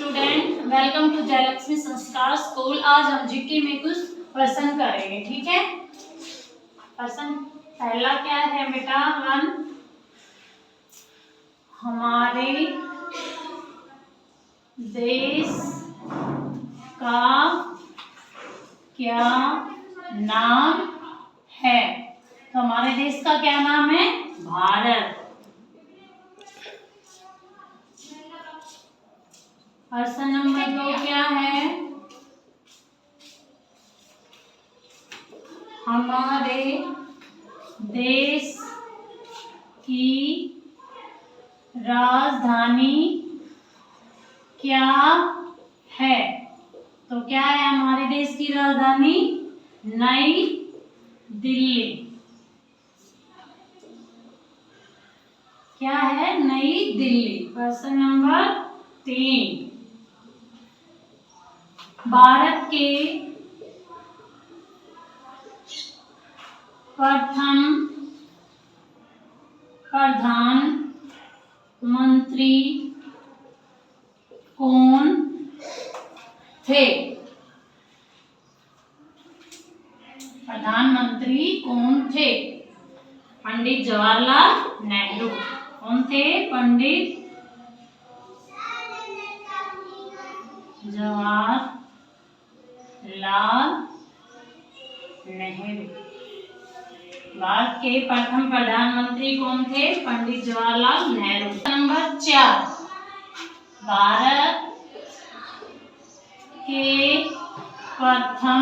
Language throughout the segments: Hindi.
स्टूडेंट, वेलकम टू जयलक्ष्मी संस्कार स्कूल। आज हम जीके में कुछ प्रश्न करेंगे, ठीक है। प्रश्न पहला क्या है बेटा? वन, हमारे देश का क्या नाम है? तो हमारे देश का क्या नाम है? भारत। प्रश्न नंबर 2 क्या है? हमारे देश की राजधानी क्या है? तो क्या है हमारे देश की राजधानी? नई दिल्ली। क्या है? नई दिल्ली। प्रश्न नंबर 3, भारत के प्रथम प्रधानमंत्री कौन थे? प्रधानमंत्री कौन थे? पंडित जवाहरलाल नेहरू। कौन थे? पंडित जवाहरलाल नेहरू। भारत के प्रथम प्रधानमंत्री कौन थे? पंडित जवाहरलाल नेहरू। नंबर 4, भारत के प्रथम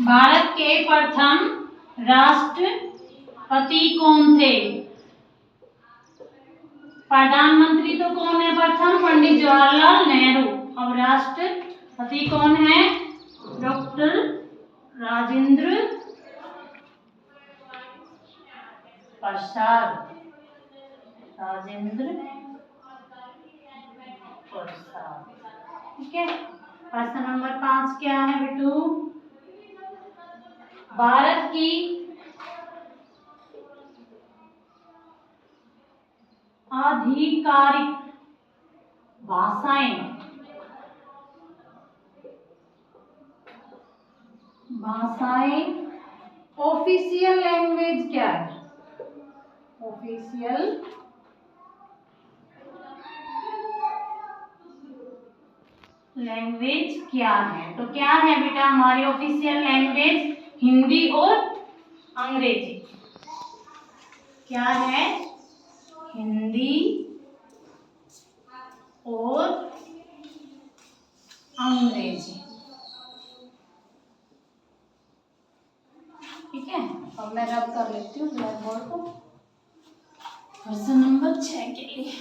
भारत के प्रथम राष्ट्रपति कौन थे? प्रधानमंत्री तो कौन है प्रथम? पंडित जवाहरलाल नेहरू। अब राष्ट्रपति कौन है? डॉक्टर राजेंद्र प्रसाद। ठीक है। प्रश्न नंबर 5 क्या है बेटू? भारत की आधिकारिक भाषाएं ऑफिशियल लैंग्वेज क्या है? ऑफिशियल लैंग्वेज क्या है? तो क्या है बेटा हमारी ऑफिशियल लैंग्वेज? हिंदी और अंग्रेजी। क्या है? हिंदी और अंग्रेजी। ठीक है। अब मैं रब कर लेती हूँ ब्लैक बोर्ड को प्रश्न नंबर 6 के लिए।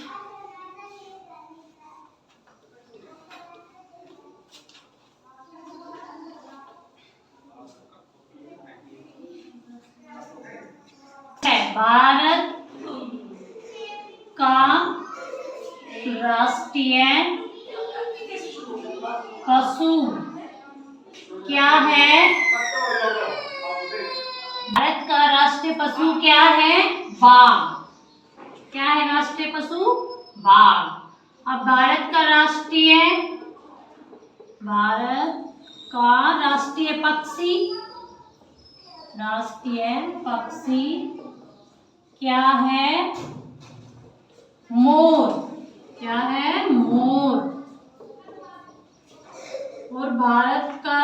भारत का राष्ट्रीय पशु क्या है? भारत का राष्ट्रीय पशु क्या है? बाघ। क्या है राष्ट्रीय पशु? बाघ। अब भारत का राष्ट्रीय पक्षी क्या है? मोर। क्या है? मोर। और भारत का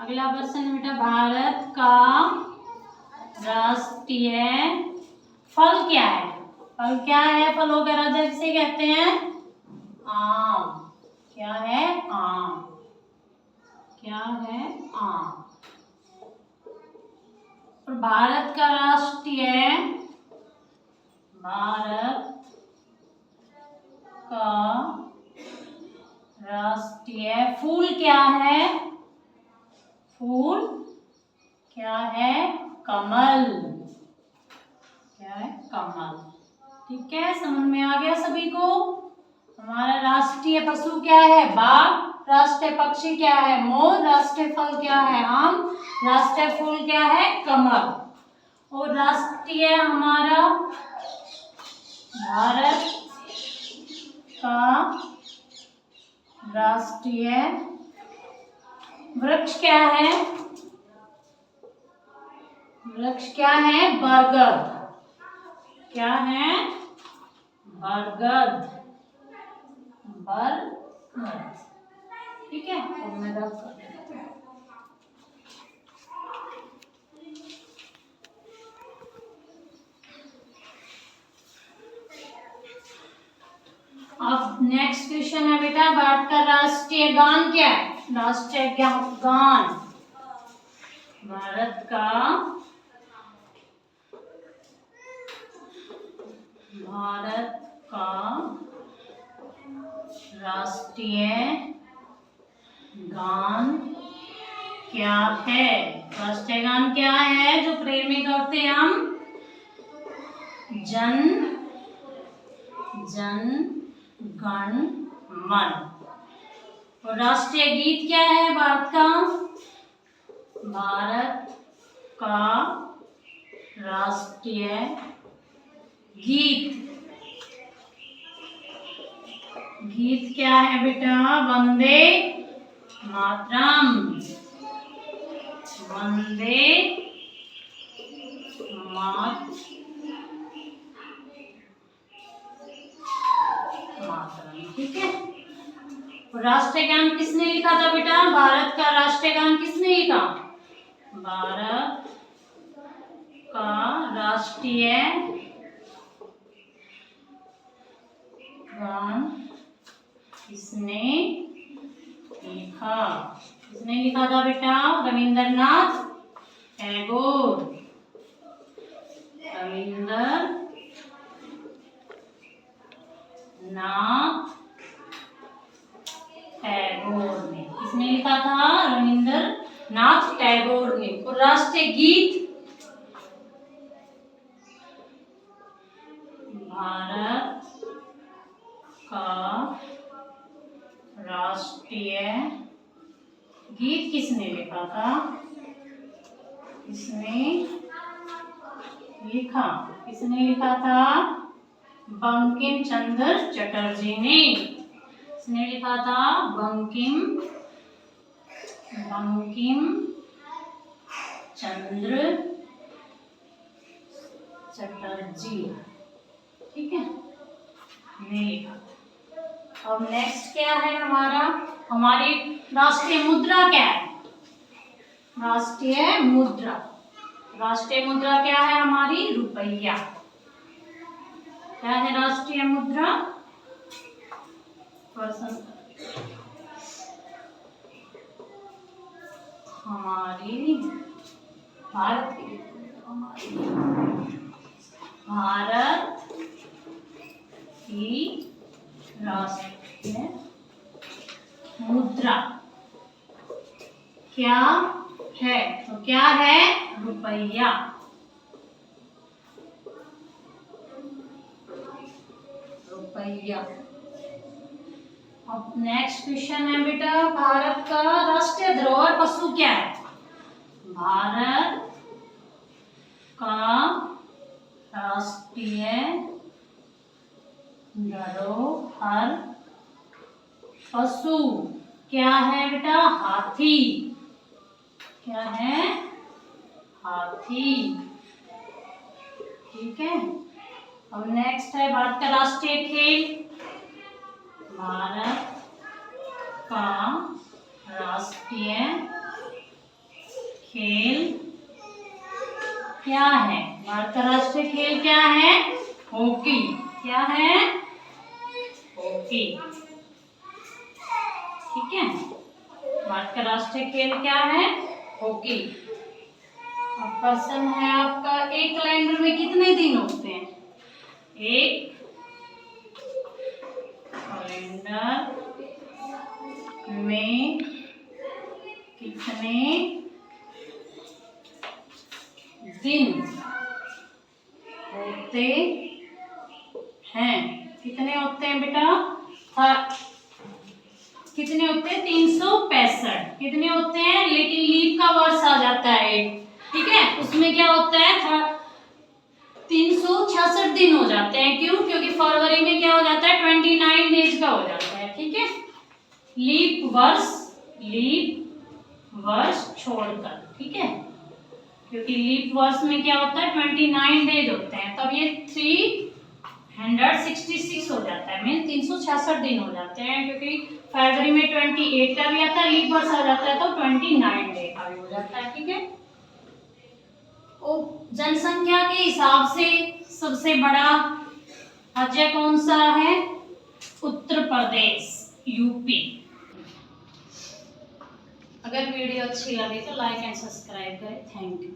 अगला प्रश्न बेटा, भारत का राष्ट्रीय फल क्या है? फल क्या है? फलों का राजा किसे कहते हैं? आम। क्या है? आम। क्या है? आम। और भारत का राष्ट्रीय फूल क्या है? फूल क्या है? कमल। क्या है? कमल। ठीक है, समझ में आ गया सभी को? हमारा राष्ट्रीय पशु क्या है? बाघ। राष्ट्रीय पक्षी क्या है? मोर। राष्ट्रीय फल क्या है? आम। राष्ट्रीय फूल क्या है? कमल। और राष्ट्रीय हमारा भारत का राष्ट्रीय वृक्ष क्या है? वृक्ष क्या है? बरगद। क्या है? बरगद। बरगद। ठीक है, तो मैं रख कर देती हूँ। अब नेक्स्ट क्वेश्चन है बेटा, भारत का राष्ट्रीय गान क्या है? राष्ट्रीय गान, भारत का राष्ट्रीय गान क्या है? राष्ट्रीय गान क्या है जो प्रेम में करते हैं हम? जन गण मन। और राष्ट्रीय गीत क्या है भारत का? भारत का राष्ट्रीय गीत क्या है बेटा? वंदे मातरम। वंदे मातरम। ठीक है, राष्ट्रीय गान किसने लिखा था बेटा? भारत का राष्ट्रीय गान किसने लिखा? भारत का राष्ट्रीय गान किसने लिखा? किसने लिखा था बेटा? रविंद्रनाथ टैगोर। रविंद्रनाथ टैगोर ने। किसने लिखा था? रविंद्रनाथ टैगोर ने। और राष्ट्रीय गीत? भारत का राष्ट्रीय गीत किसने लिखा था? किसने लिखा था? बंकिम चंद्र चटर्जी ने। किसने लिखा था? बंकिम चंद्र चटर्जी। ठीक है, ने लिखा था। अब नेक्स्ट क्या है हमारी राष्ट्रीय मुद्रा क्या है? राष्ट्रीय मुद्रा क्या है हमारी? रुपया। क्या है राष्ट्रीय मुद्रा? हमारी भारत की राष्ट्रीय मुद्रा क्या है? तो क्या है? रुपया। अब नेक्स्ट क्वेश्चन है बेटा, भारत का राष्ट्रीय धरोहर पशु क्या है? भारत का राष्ट्रीय धरोहर पशु क्या है बेटा? हाथी। क्या है? हाथी। ठीक है, अब नेक्स्ट है भारत का राष्ट्रीय खेल। भारत का राष्ट्रीय खेल क्या है? भारत का राष्ट्रीय खेल क्या है? हॉकी। क्या है? हॉकी। ठीक है, भारत का राष्ट्रीय खेल क्या है? हॉकी। अब क्वेश्चन है आपका, एक कैलेंडर में कितने दिन होते हैं? एक कैलेंडर में कितने दिन होते हैं? कितने होते हैं बेटा? कितने होते हैं? 365। कितने होते हैं? लेकिन लीप का वर्ष आ जाता है, ठीक है, उसमें क्या होता है? 366 366 दिन हो जाते हैं। क्यों? क्योंकि फरवरी में क्या हो जाता है, 29 डेज का हो जाता है। ठीक है, लीप वर्ष छोड़कर। ठीक है, क्योंकि लीप वर्ष में क्या होता है, 29 डेज होते हैं, तब ये 366 हो जाता है, मीन 366 दिन हो जाते हैं। क्योंकि फरवरी में 28 का भी आता है, लीप वर्ष आ जाता है तो 29 डे का भी हो जाता है। ठीक है, जनसंख्या के हिसाब से सबसे बड़ा राज्य कौन सा है? उत्तर प्रदेश, यूपी। अगर वीडियो अच्छी लगी तो लाइक एंड सब्सक्राइब करें। Thank you.